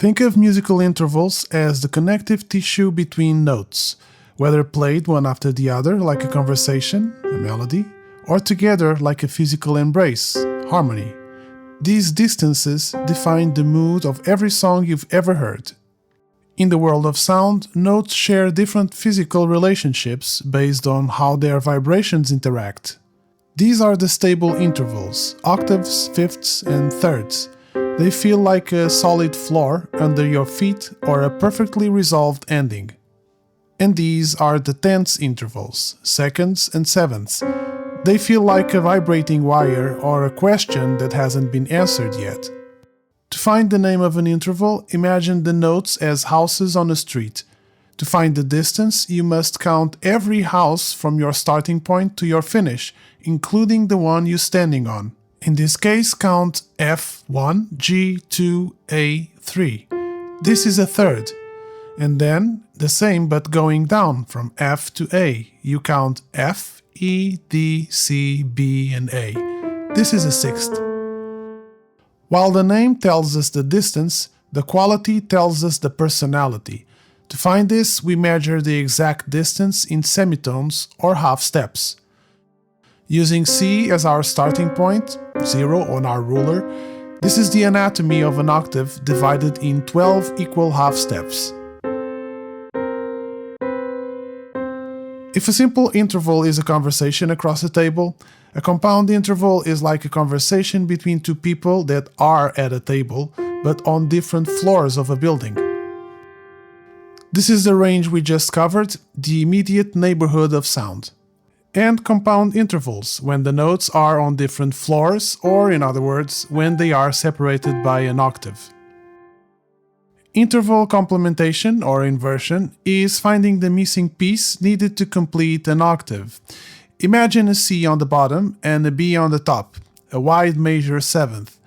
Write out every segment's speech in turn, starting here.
Think of musical intervals as the connective tissue between notes, whether played one after the other like a conversation, a melody, or together like a physical embrace, harmony. These distances define the mood of every song you've ever heard. In the world of sound, notes share different physical relationships based on how their vibrations interact. These are the stable intervals, octaves, fifths, and thirds. They feel like a solid floor under your feet or a perfectly resolved ending. And these are the tenths intervals, seconds and sevenths. They feel like a vibrating wire or a question that hasn't been answered yet. To find the name of an interval, imagine the notes as houses on a street. To find the distance, you must count every house from your starting point to your finish, including the one you're standing on. In this case, count F1, G2, A3. This is a third. And then the same but going down from F to A. You count F, E, D, C, B, and A. This is a sixth. While the name tells us the distance, the quality tells us the personality. To find this, we measure the exact distance in semitones or half steps. Using C as our starting point, 0 on our ruler, this is the anatomy of an octave divided in 12 equal half steps. If a simple interval is a conversation across a table, a compound interval is like a conversation between two people that are at a table, but on different floors of a building. This is the range we just covered, the immediate neighborhood of sound. And compound intervals, when the notes are on different floors, or in other words, when they are separated by an octave. Interval complementation, or inversion, is finding the missing piece needed to complete an octave. Imagine a C on the bottom and a B on the top, a wide major seventh.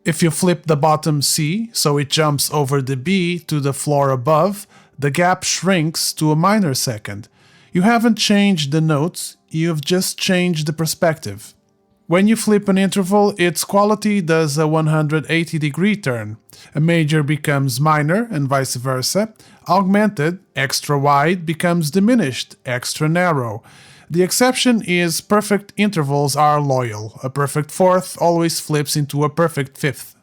If you flip the bottom C so it jumps over the B to the floor above, the gap shrinks to a minor second. You haven't changed the notes, you've just changed the perspective. When you flip an interval, its quality does a 180-degree turn. A major becomes minor and vice versa. Augmented, extra wide, becomes diminished, extra narrow. The exception is perfect intervals are loyal. A perfect fourth always flips into a perfect fifth.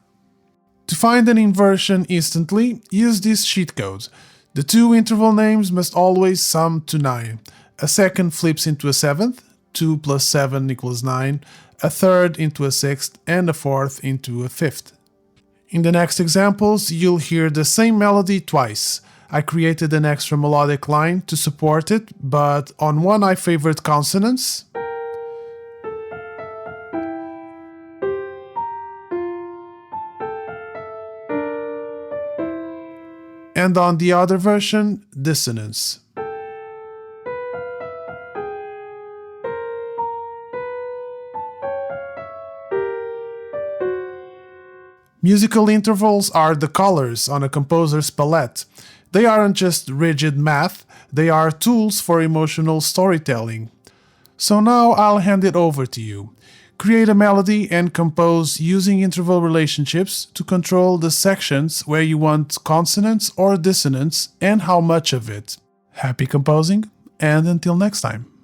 To find an inversion instantly, use this cheat code. The two interval names must always sum to 9. A second flips into a seventh, 2 plus 7 equals 9, a third into a sixth, and a fourth into a fifth. In the next examples, you'll hear the same melody twice. I created an extra melodic line to support it, but on one I favored consonants, and on the other version, dissonance. Musical intervals are the colors on a composer's palette. They aren't just rigid math, they are tools for emotional storytelling. So now I'll hand it over to you. Create a melody and compose using interval relationships to control the sections where you want consonants or dissonance and how much of it. Happy composing, and until next time.